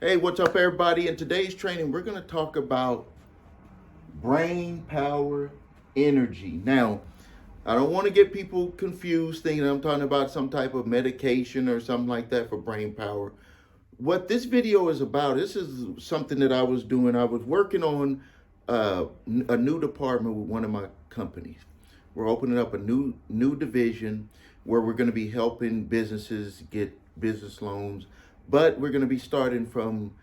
Hey, what's up, everybody? In today's training, we're going to talk about brain power energy. Now, I don't want to get people confused thinking I'm talking about some type of medication or something like that for brain power. What this video is about, this is something that I was doing. I was working on a new department with one of my companies. We're opening up a new division where we're going to be helping businesses get business loans, but we're going to be starting from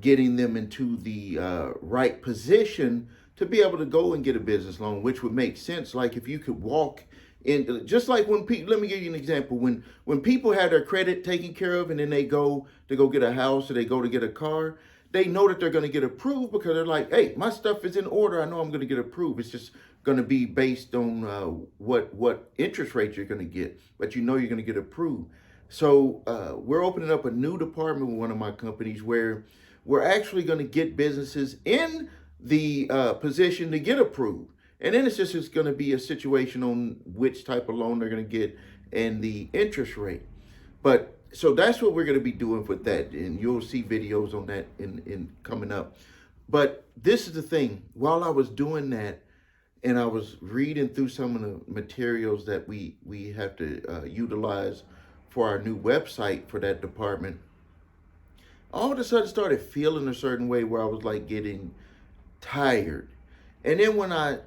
getting them into the right position to be able to go and get a business loan, which would make sense. Like if you could walk in, just like when people, let me give you an example. When people have their credit taken care of and then they go to go get a house or they go to get a car, they know that they're going to get approved because they're like, hey, my stuff is in order. I know I'm going to get approved. It's just going to be based on what interest rate you're going to get, but you know you're going to get approved. So we're opening up a new department with one of my companies where we're actually going to get businesses in the position to get approved. And then it's going to be a situation on which type of loan they're going to get and the interest rate. But so that's what we're going to be doing with that. And you'll see videos on that in coming up. But this is the thing. While I was doing that and I was reading through some of the materials that we have to utilize for our new website for that department, all of a sudden started feeling a certain way where I was like getting tired. And then when I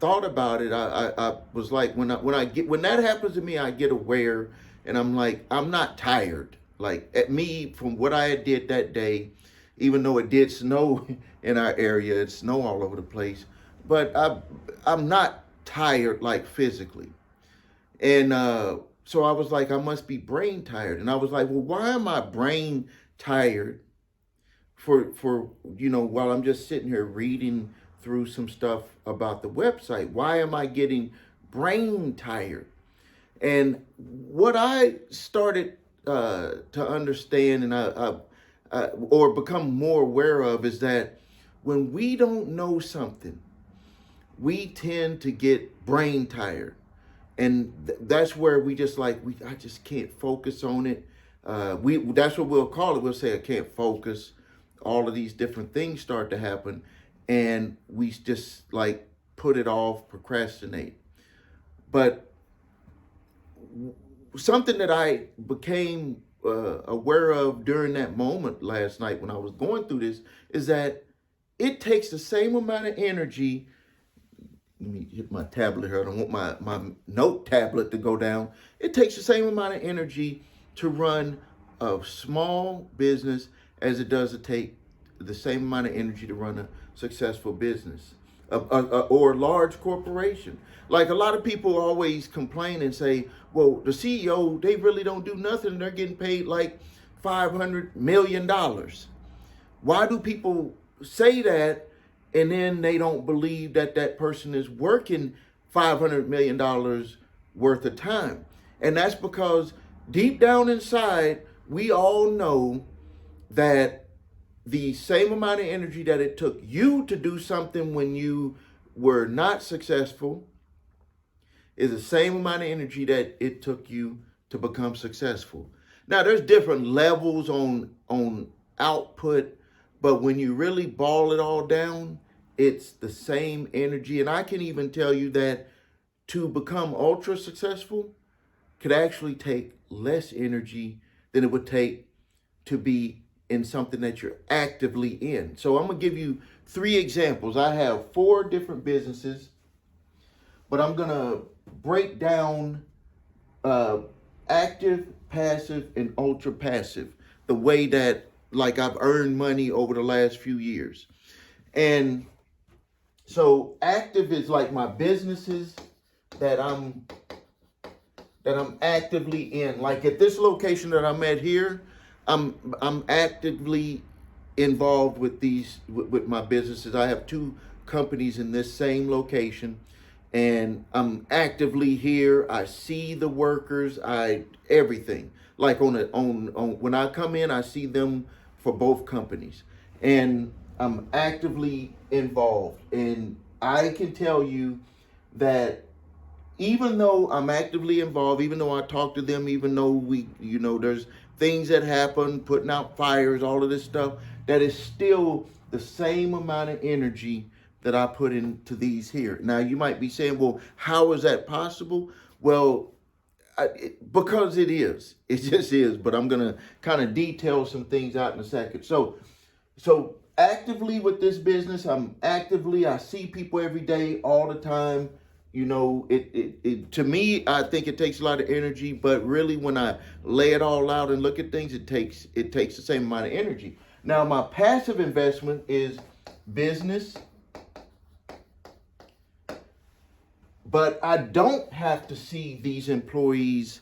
thought about it, I was like, when that happens to me, I get aware and I'm like, I'm not tired. Like at me, from what I did that day, even though it did snow in our area, it snowed all over the place, but I'm not tired like physically. And so I was like, I must be brain tired. And I was like, well, why am I brain tired for while I'm just sitting here reading through some stuff about the website? Why am I getting brain tired? And what I started to understand and or become more aware of is that when we don't know something, we tend to get brain tired. And that's where we just like, I just can't focus on it. That's what we'll call it. We'll say, I can't focus. All of these different things start to happen. And we just like put it off, procrastinate. But something that I became aware of during that moment last night when I was going through this is that it takes the same amount of energy. Let me hit my tablet here. I don't want my note tablet to go down. It takes the same amount of energy to run a small business as it does to take the same amount of energy to run a successful business or a large corporation. Like a lot of people always complain and say, well, the CEO, they really don't do nothing. They're getting paid like $500 million. Why do people say that? And then they don't believe that that person is working $500 million worth of time. And that's because deep down inside, we all know that the same amount of energy that it took you to do something when you were not successful is the same amount of energy that it took you to become successful. Now, there's different levels on output, but when you really boil it all down, it's the same energy. And I can even tell you that to become ultra successful could actually take less energy than it would take to be in something that you're actively in. So I'm going to give you 3 examples. I have 4 different businesses, but I'm going to break down active, passive, and ultra passive, the way that like I've earned money over the last few years. And so active is like my businesses that I'm actively in. Like at this location that I'm at here, I'm actively involved with with my businesses. I have 2 companies in this same location, and I'm actively here. I see the workers, everything. Like on when I come in, I see them for both companies, and I'm actively involved. And I can tell you that even though I'm actively involved, even though I talk to them, even though there's things that happen, putting out fires, all of this stuff, that is still the same amount of energy that I put into these here. Now, you might be saying, well, how is that possible? Well, because it is. It just is. But I'm going to kind of detail some things out in a second. So actively with this business, I see people every day, all the time. You know, it to me, I think it takes a lot of energy, but really when I lay it all out and look at things, it takes the same amount of energy. Now, my passive investment is business, but I don't have to see these employees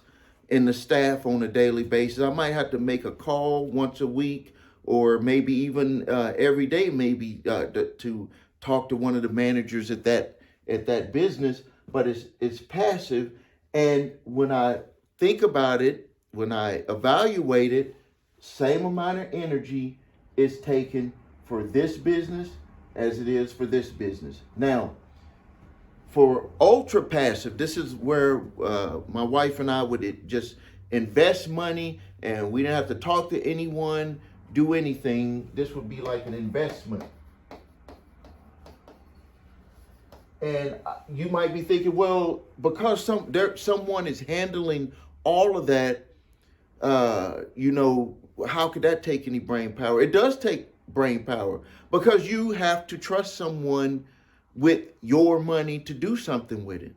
and the staff on a daily basis. I might have to make a call once a week, or maybe even every day, maybe to talk to one of the managers at that business. But it's passive, and when I think about it, when I evaluate it, same amount of energy is taken for this business as it is for this business. Now, for ultra passive, this is where my wife and I would just invest money, and we didn't have to talk to anyone, do anything. This would be like an investment. And you might be thinking, well, because someone is handling all of that, you know, how could that take any brain power? It does take brain power, because you have to trust someone with your money to do something with it.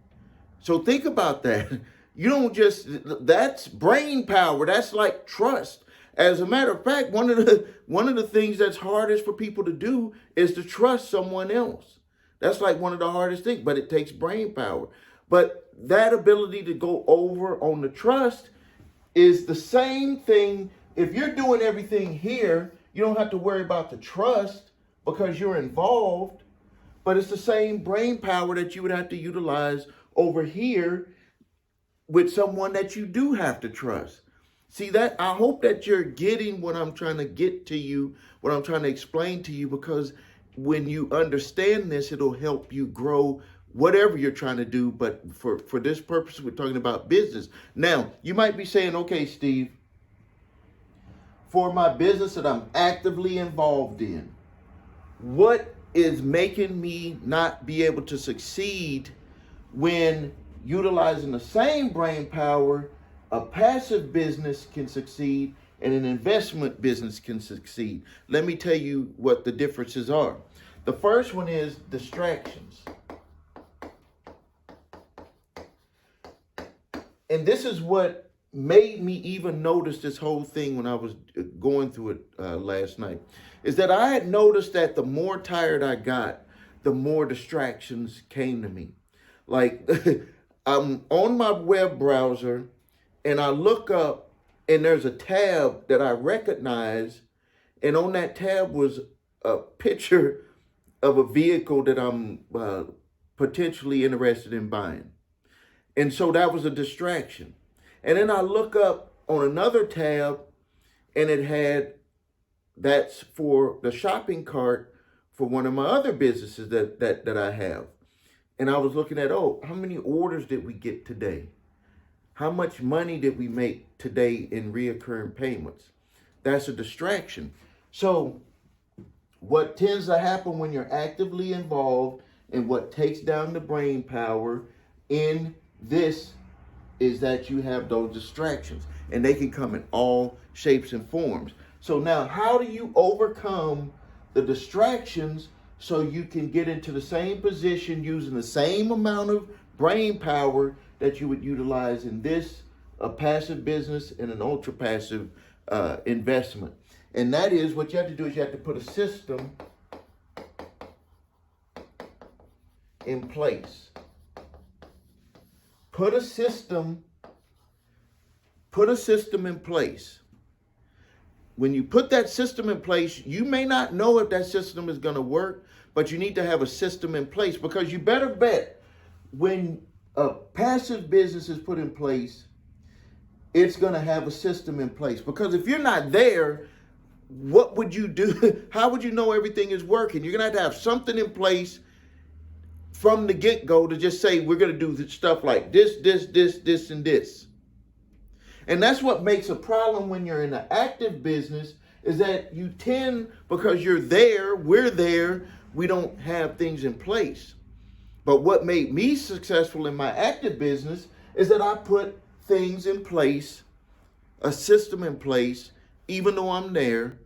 So think about that. You don't just, that's brain power. That's like trust. As a matter of fact, one of the things that's hardest for people to do is to trust someone else. That's like one of the hardest things, but it takes brain power. But that ability to go over on the trust is the same thing. If you're doing everything here, you don't have to worry about the trust because you're involved. But it's the same brain power that you would have to utilize over here with someone that you do have to trust. See that? I hope that you're getting what I'm trying to get to you, what I'm trying to explain to you, because when you understand this, it'll help you grow whatever you're trying to do. But for this purpose, we're talking about business. Now, you might be saying, okay, Steve, for my business that I'm actively involved in, what is making me not be able to succeed when utilizing the same brain power? A passive business can succeed and an investment business can succeed. Let me tell you what the differences are. The first one is distractions. And this is what made me even notice this whole thing when I was going through it last night, is that I had noticed that the more tired I got, the more distractions came to me. Like I'm on my web browser and I look up and there's a tab that I recognize, and on that tab was a picture of a vehicle that I'm potentially interested in buying. And so that was a distraction. And then I look up on another tab and it had, that's for the shopping cart for one of my other businesses that I have. And I was looking at, oh, how many orders did we get today? How much money did we make today in reoccurring payments? That's a distraction. So what tends to happen when you're actively involved and what takes down the brain power in this is that you have those distractions, and they can come in all shapes and forms. So now, how do you overcome the distractions so you can get into the same position using the same amount of brain power that you would utilize in this, a passive business and an ultra passive investment? And that is, what you have to do is you have to put a system in place. Put a system in place. When you put that system in place, you may not know if that system is going to work, but you need to have a system in place, because you better bet when a passive business is put in place, it's going to have a system in place. Because if you're not there, what would you do? How would you know everything is working? You're going to have something in place from the get-go to just say, we're going to do stuff like this, and this. And that's what makes a problem when you're in an active business, is that you tend, because you're there, we're there, we don't have things in place. But what made me successful in my active business is that I put things in place, a system in place, even though I'm there,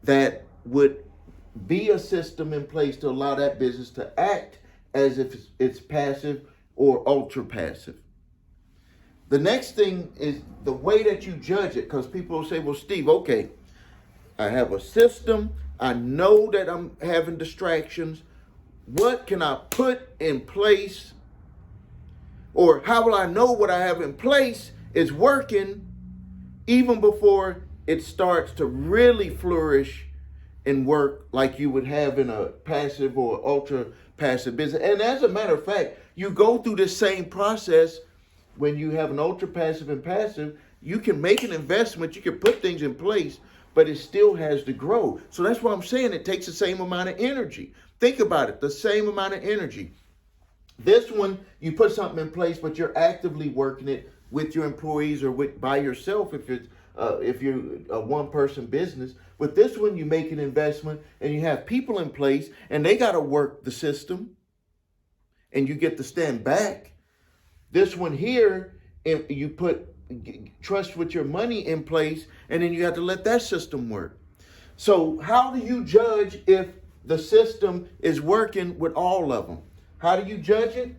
that would be a system in place to allow that business to act as if it's passive or ultra passive. The next thing is the way that you judge it, because people will say, well, Steve, okay, I have a system. I know that I'm having distractions. What can I put in place? Or how will I know what I have in place is working even before it starts to really flourish and work like you would have in a passive or ultra passive business? And as a matter of fact, you go through this same process when you have an ultra passive and passive. You can make an investment, you can put things in place, but it still has to grow. So that's why I'm saying it takes the same amount of energy. Think about it, the same amount of energy. This one, you put something in place, but you're actively working it with your employees or by yourself if you're a one-person business. With this one, you make an investment and you have people in place and they got to work the system and you get to stand back. This one here, if you put trust with your money in place and then you have to let that system work. So how do you judge if the system is working with all of them? How do you judge it?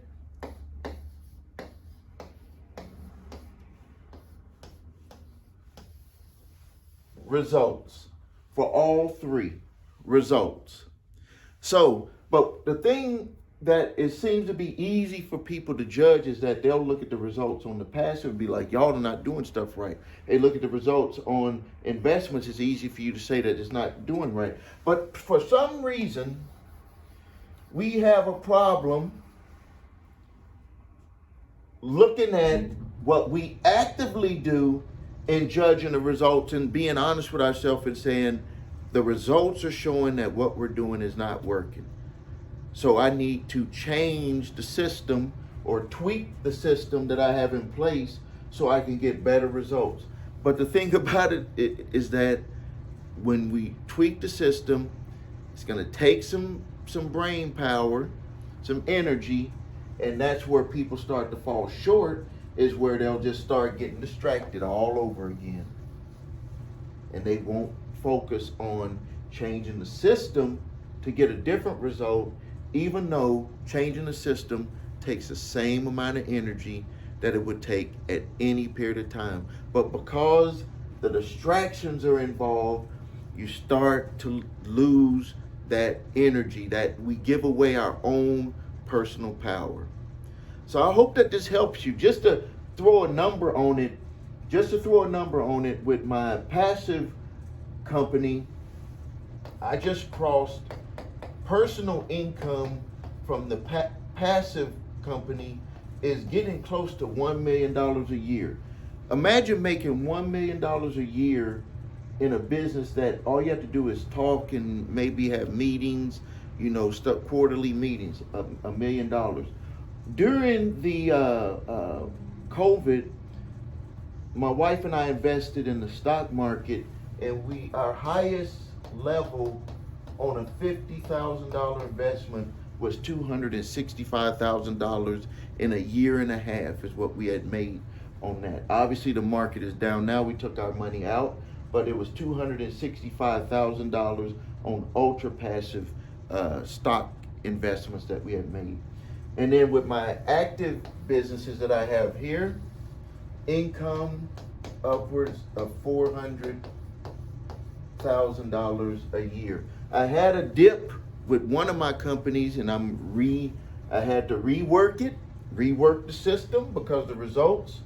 Results. For all three, results. So, but the thing that it seems to be easy for people to judge is that they'll look at the results on the passive and be like, y'all are not doing stuff right. They look at the results on investments. It's easy for you to say that it's not doing right. But for some reason, we have a problem looking at what we actively do and judging the results and being honest with ourselves and saying the results are showing that what we're doing is not working. So I need to change the system or tweak the system that I have in place so I can get better results. But the thing about it is that when we tweak the system, it's going to take some brain power, some energy, and that's where people start to fall short, is where they'll just start getting distracted all over again. And they won't focus on changing the system to get a different result, even though changing the system takes the same amount of energy that it would take at any period of time. But because the distractions are involved, you start to lose that energy, that we give away our own personal power. So I hope that this helps you. Just to throw a number on it, with my passive company, I just crossed personal income from the passive company is getting close to $1 million a year. Imagine making $1 million a year in a business that all you have to do is talk and maybe have meetings, quarterly meetings, $1 million. During the COVID, my wife and I invested in the stock market, and our highest level on a $50,000 investment was $265,000 in a year and a half is what we had made on that. Obviously, the market is down now. We took our money out, but it was $265,000 on ultra passive stock investments that we had made. And then with my active businesses that I have here, income upwards of $400,000 a year. I had a dip with one of my companies, and I had to rework the system because the results.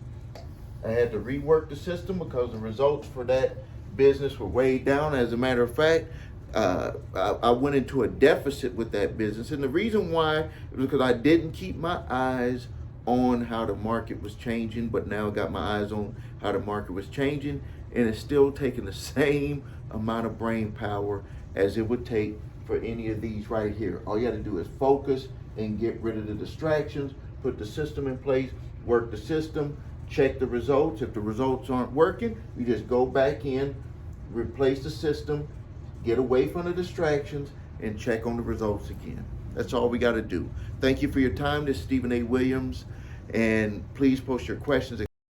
I had to rework the system because the results for that business were way down. As a matter of fact, I went into a deficit with that business. And the reason why was because I didn't keep my eyes on how the market was changing, but now I got my eyes on how the market was changing, and it's still taking the same amount of brain power as it would take for any of these right here. All you got to do is focus and get rid of the distractions, put the system in place, work the system, check the results. If the results aren't working, you just go back in, replace the system, get away from the distractions, and check on the results again. That's all we got to do. Thank you for your time. This is Stephen A. Williams, and please post your questions.